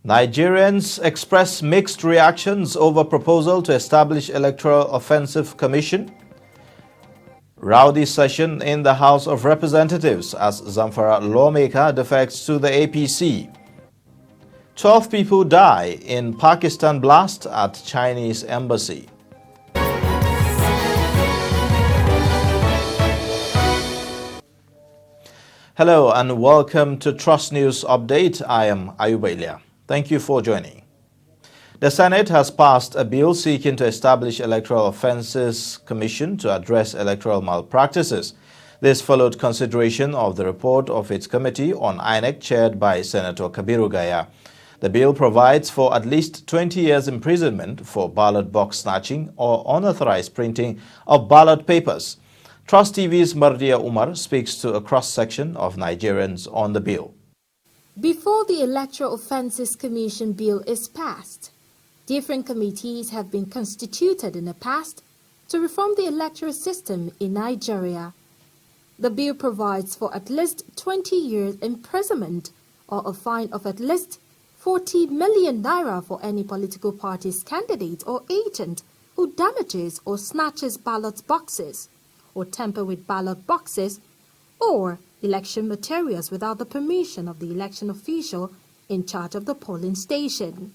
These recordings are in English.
Nigerians express mixed reactions over proposal to establish Electoral Offensive Commission. Rowdy session in the House of Representatives as Zamfara lawmaker defects to the APC. 12 people die in Pakistan blast at Chinese embassy. Hello and welcome to Trust News Update. I am Ayuba. Thank you for joining. The Senate has passed a bill seeking to establish Electoral Offences Commission to address electoral malpractices. This followed consideration of the report of its committee on INEC chaired by Senator Kabiru Gaya. The bill provides for at least 20 years imprisonment for ballot box snatching or unauthorized printing of ballot papers. Trust TV's Mardia Umar speaks to a cross-section of Nigerians on the bill. Before the Electoral Offences Commission bill is passed, different committees have been constituted in the past to reform the electoral system in Nigeria. The bill provides for at least 20 years imprisonment or a fine of at least 40 million naira for any political party's candidate or agent who damages or snatches ballot boxes, or tamper with ballot boxes, or election materials without the permission of the election official in charge of the polling station.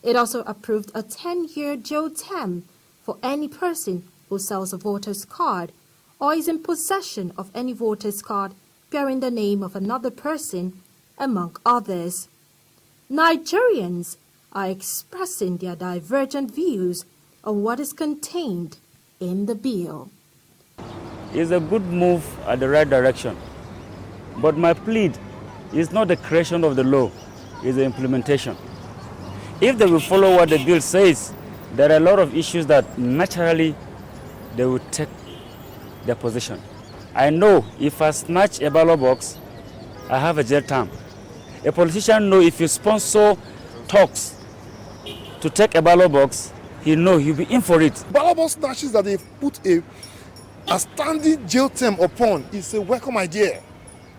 It also approved a 10-year jail term for any person who sells a voter's card or is in possession of any voter's card bearing the name of another person, among others. Nigerians are expressing their divergent views on what is contained in the bill. It's a good move at the right direction. But my plea is not the creation of the law, it's the implementation. If they will follow what the bill says, there are a lot of issues that naturally they will take their position. I know if I snatch a ballot box, I have a jail term. A politician knows if you sponsor talks to take a ballot box, he knows he'll be in for it. Ballot box snatches that they've put a standing jail term upon is a welcome idea.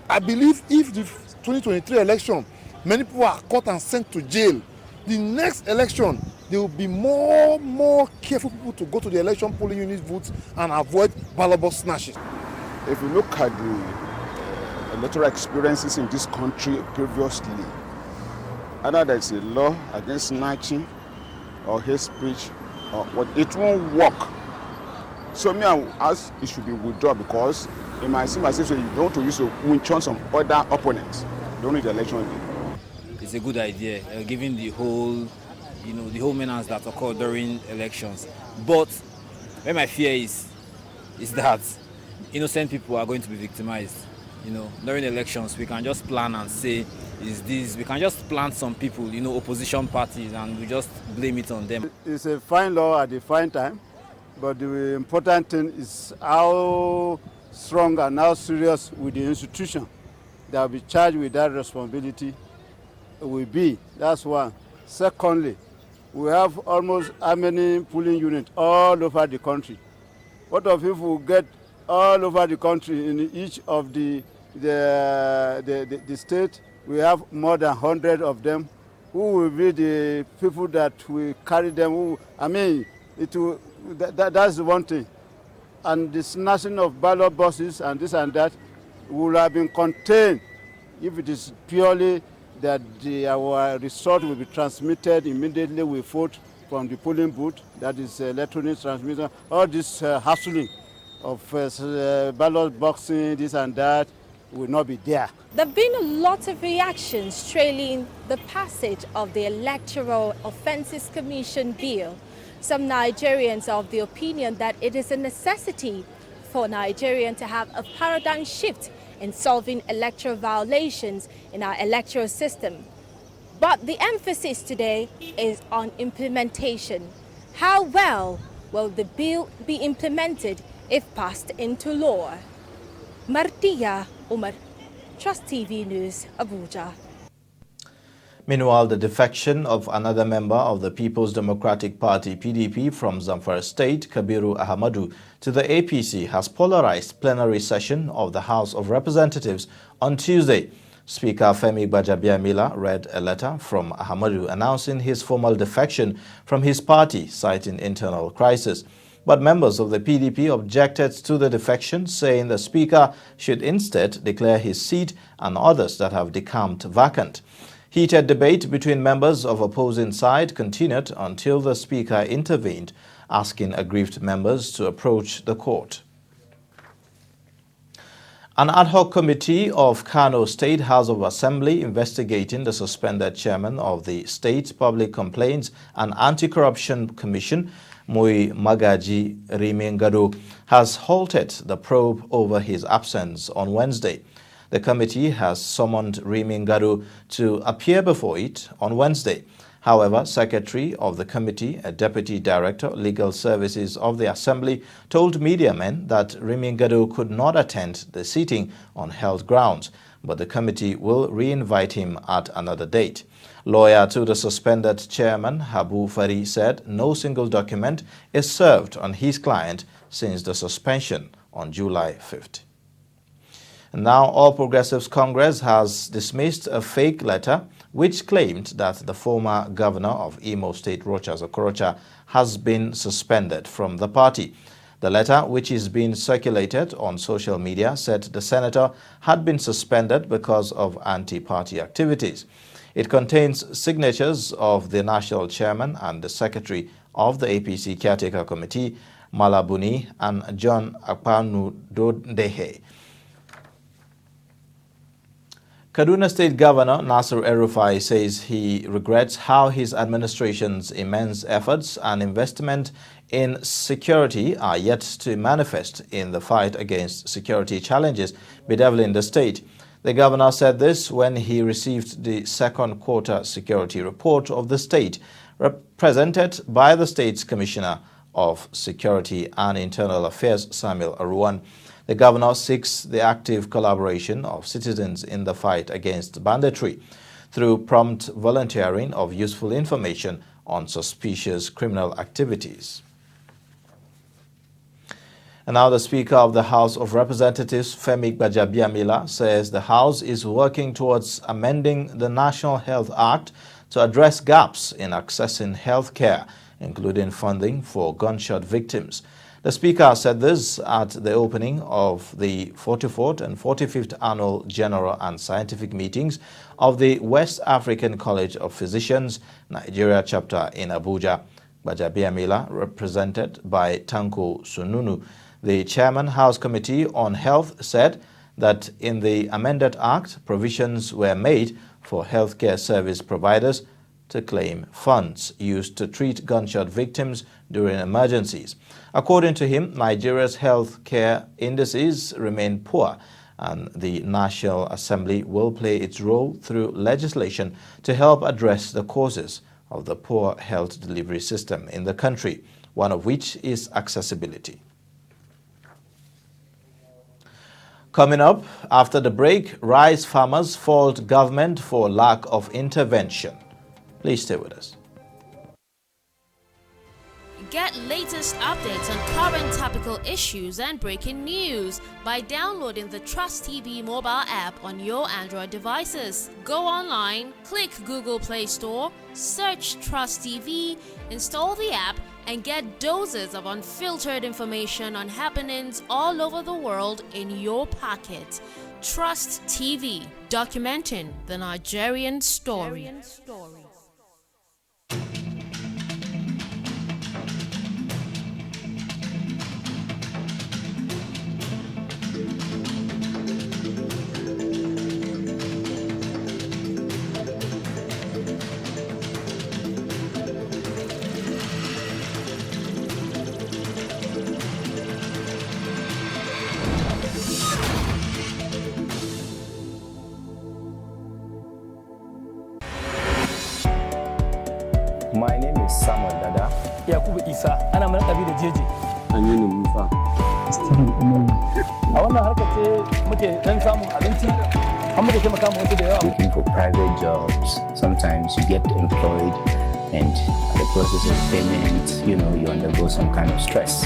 I believe if the 2023 election, many people are caught and sent to jail, the next election, there will be more careful people to go to the election polling unit votes and avoid ballot box snatches. If you look at the electoral experiences in this country previously, either there's a law against snatching or hate speech, or what, it won't work. So me, I will ask it should be withdrawn because it might seem as if you don't want to use to win chance some other opponents during the election day. It's a good idea, given the whole, the whole menace that occurred during elections. But where my fear is that innocent people are going to be victimized. During elections, we can just plan and say, we can just plant some people, opposition parties, and we just blame it on them. It's a fine law at a fine time. But the important thing is how strong and how serious with the institution that will be charged with that responsibility will be. That's one. Secondly, we have almost how many polling units all over the country. What if we get all over the country in each of the state? We have more than 100 of them. Who will be the people that will carry them? That's the one thing. And the snatching of ballot boxes and this and that will have been contained if it is purely that our result will be transmitted immediately we vote from the polling booth, that is electronic transmission. All this hassling of ballot boxing, this and that, will not be there. There have been a lot of reactions trailing the passage of the Electoral Offences Commission bill. Some Nigerians are of the opinion that it is a necessity for Nigerians to have a paradigm shift in solving electoral violations in our electoral system. But the emphasis today is on implementation. How well will the bill be implemented if passed into law? Mardia Umar, Trust TV News, Abuja. Meanwhile, the defection of another member of the People's Democratic Party (PDP) from Zamfara State, Kabiru Ahmadu, to the APC has polarized plenary session of the House of Representatives on Tuesday. Speaker Femi Gbajabiamila read a letter from Ahmadu announcing his formal defection from his party, citing internal crisis. But members of the PDP objected to the defection, saying the Speaker should instead declare his seat and others that have decamped vacant. Heated debate between members of opposing side continued until the Speaker intervened, asking aggrieved members to approach the court. An ad hoc committee of Kano State House of Assembly investigating the suspended chairman of the State Public Complaints and Anti-Corruption Commission, Mui Magaji Rimengado, has halted the probe over his absence on Wednesday. The committee has summoned Rimengado to appear before it on Wednesday. However, Secretary of the committee, a Deputy Director, Legal Services of the Assembly, told mediamen that Rimengado could not attend the sitting on health grounds, but the committee will re-invite him at another date. Lawyer to the suspended chairman, Habu Fari, said no single document is served on his client since the suspension on July 5th. Now, All Progressives Congress has dismissed a fake letter which claimed that the former governor of Imo State, Rochas Okorocha, has been suspended from the party. The letter, which is being circulated on social media, said the senator had been suspended because of anti-party activities. It contains signatures of the national chairman and the secretary of the APC Caretaker Committee, Malabuni, and John Akpanu Dodehe. Kaduna State Governor Nasir El-Rufai says he regrets how his administration's immense efforts and investment in security are yet to manifest in the fight against security challenges bedeviling the state. The governor said this when he received the second quarter security report of the state, presented by the state's Commissioner of Security and Internal Affairs, Samuel Aruwan. The governor seeks the active collaboration of citizens in the fight against banditry through prompt volunteering of useful information on suspicious criminal activities. And now the Speaker of the House of Representatives, Femi Gbajabiamila, says the House is working towards amending the National Health Act to address gaps in accessing health care, including funding for gunshot victims. The Speaker said this at the opening of the 44th and 45th Annual General and Scientific Meetings of the West African College of Physicians, Nigeria chapter in Abuja. Gbajabiamila, represented by Tanko Sununu, the Chairman House Committee on Health, said that in the amended Act, provisions were made for healthcare service providers to claim funds used to treat gunshot victims during emergencies. According to him, Nigeria's health care indices remain poor, and the National Assembly will play its role through legislation to help address the causes of the poor health delivery system in the country, one of which is accessibility. Coming up, after the break, rice farmers fault government for lack of intervention. Please stay with us. Get latest updates on current topical issues and breaking news by downloading the Trust TV mobile app on your Android devices. Go online, click Google Play Store, search Trust TV, install the app, and get doses of unfiltered information on happenings all over the world in your pocket. Trust TV, documenting the Nigerian story. My name is Samuel Dada. Yakubu Isa, ana mana Kabiru Jeje. Aminu Musa. A wannan harkar ce muke dan samun abinci, an muke taimaka mu wasu da yawa. Looking for private jobs. Sometimes you get employed and the process of payment, you undergo some kind of stress.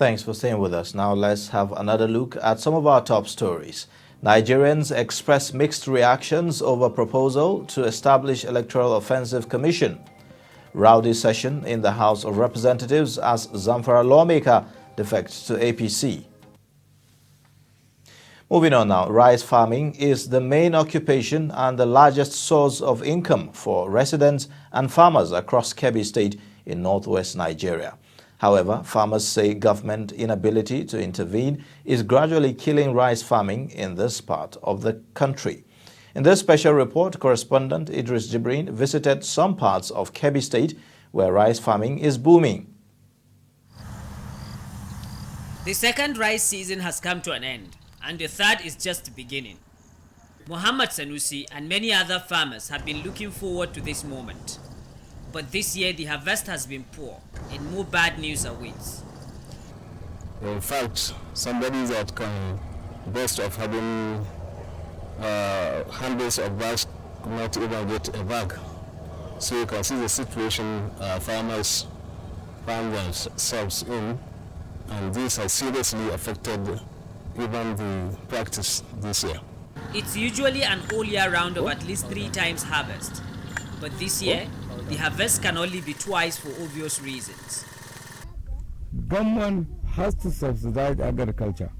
Thanks for staying with us. Now let's have another look at some of our top stories. Nigerians express mixed reactions over proposal to establish Electoral Offensive Commission. Rowdy session in the House of Representatives as Zamfara lawmaker defects to APC. Moving on now, rice farming is the main occupation and the largest source of income for residents and farmers across Kebbi State in northwest Nigeria. However, farmers say government inability to intervene is gradually killing rice farming in this part of the country. In this special report, correspondent Idris Jibrin visited some parts of Kebbi State where rice farming is booming. The second rice season has come to an end, and the third is just beginning. Muhammad Sanusi and many other farmers have been looking forward to this moment. But this year the harvest has been poor and more bad news awaits. In fact, somebody that can boast of having hundreds of bags not even get a bag. So you can see the situation farmers find themselves in, and this has seriously affected even the practice this year. It's usually an all year round of at least 3 times harvest, but this year the harvest can only be twice for obvious reasons. Government has to subsidize agriculture.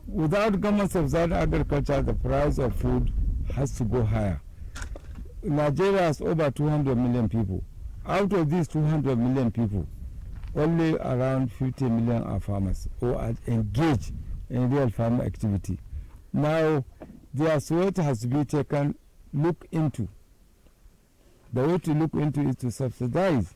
Without government subsidizing agriculture, the price of food has to go higher. Nigeria has over 200 million people. Out of these 200 million people, only around 50 million are farmers who are engaged in real farm activity. Now, their sweat has to be taken, look into. The way to look into is to subsidize.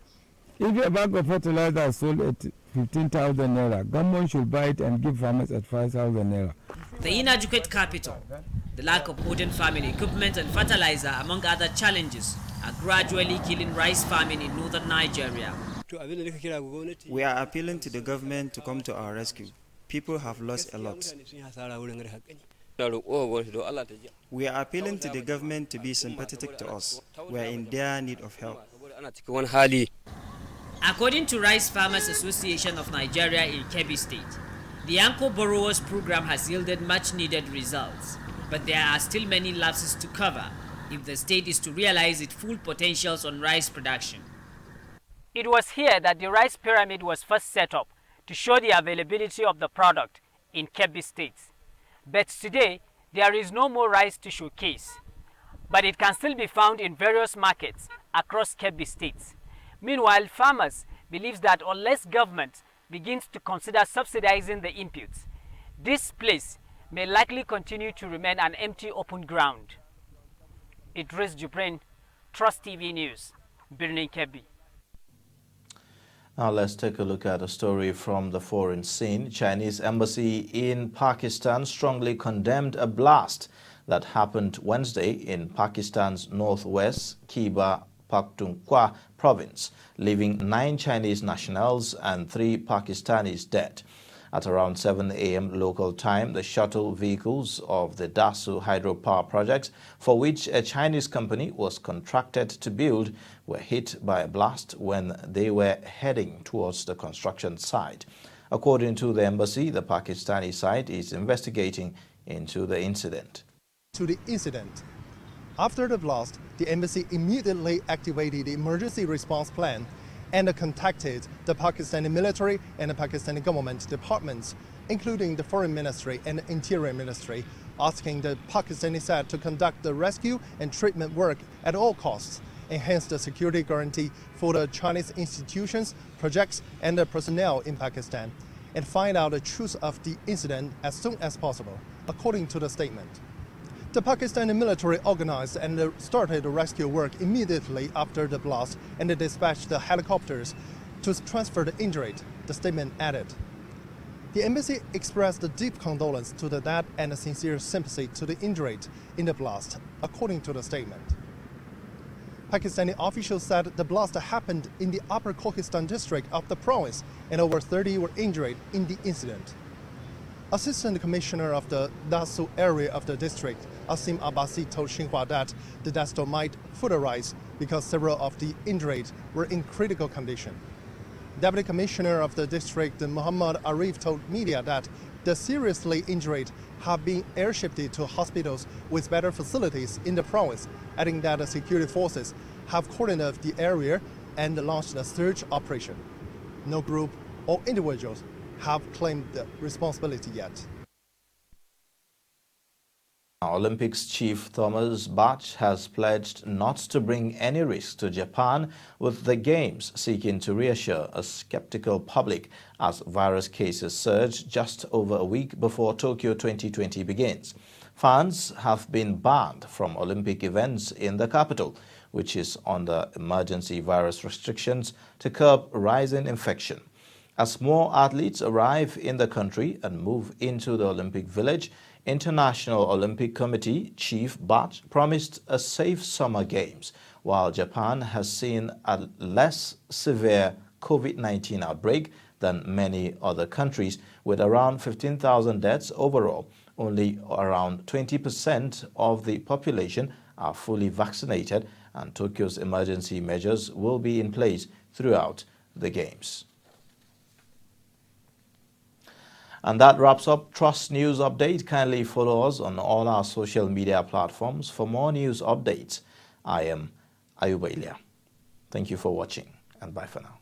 If a bag of fertilizer is sold at 15,000 naira, government should buy it and give farmers at 5,000 naira. The inadequate capital, the lack of modern farming equipment and fertilizer, among other challenges, are gradually killing rice farming in northern Nigeria. We are appealing to the government to come to our rescue. People have lost a lot. We are appealing to the government to be sympathetic to us. We are in dire need of help. According to Rice Farmers Association of Nigeria in Kebbi State, the Anchor Borrowers Program has yielded much needed results, but there are still many lapses to cover if the state is to realize its full potentials on rice production. It was here that the rice pyramid was first set up to show the availability of the product in Kebbi State. But today, there is no more rice to showcase, but it can still be found in various markets across Kebbi State. Meanwhile, farmers believe that unless government begins to consider subsidizing the inputs, this place may likely continue to remain an empty open ground. Idris Jibrin, Trust TV News, Birnin Kebbi. Now let's take a look at a story from the foreign scene. Chinese embassy in Pakistan strongly condemned a blast that happened Wednesday in Pakistan's northwest Khyber Pakhtunkhwa province, leaving 9 Chinese nationals and 3 Pakistanis dead. At around 7 a.m. local time, the shuttle vehicles of the Dasu hydropower projects, for which a Chinese company was contracted to build, were hit by a blast when they were heading towards the construction site. According to the embassy, the Pakistani side is investigating into the incident. After the blast, the embassy immediately activated the emergency response plan and contacted the Pakistani military and the Pakistani government departments, including the Foreign Ministry and the Interior Ministry, asking the Pakistani side to conduct the rescue and treatment work at all costs, enhance the security guarantee for the Chinese institutions, projects, and the personnel in Pakistan, and find out the truth of the incident as soon as possible, according to the statement. The Pakistani military organized and started the rescue work immediately after the blast and dispatched the helicopters to transfer the injured, the statement added. The embassy expressed the deep condolence to the dead and sincere sympathy to the injured in the blast, according to the statement. Pakistani officials said the blast happened in the Upper Kokistan district of the province and over 30 were injured in the incident. Assistant Commissioner of the Dasu area of the district, Asim Abbasi, told Xinhua that the disaster might further rise because several of the injured were in critical condition. Deputy Commissioner of the district, Muhammad Arif, told media that the seriously injured have been airshifted to hospitals with better facilities in the province, adding that the security forces have cordoned off the area and launched a search operation. No group or individuals have claimed the responsibility yet. Olympics chief Thomas Bach has pledged not to bring any risk to Japan with the Games, seeking to reassure a skeptical public as virus cases surge just over a week before Tokyo 2020 begins. Fans have been banned from Olympic events in the capital, which is under emergency virus restrictions to curb rising infection. As more athletes arrive in the country and move into the Olympic Village, International Olympic Committee Chief Bach promised a safe summer games, while Japan has seen a less severe COVID-19 outbreak than many other countries, with around 15,000 deaths overall. Only around 20% of the population are fully vaccinated, and Tokyo's emergency measures will be in place throughout the Games. And that wraps up Trust News Update. Kindly follow us on all our social media platforms for more news updates. I am Ayuba Ilia. Thank you for watching, and bye for now.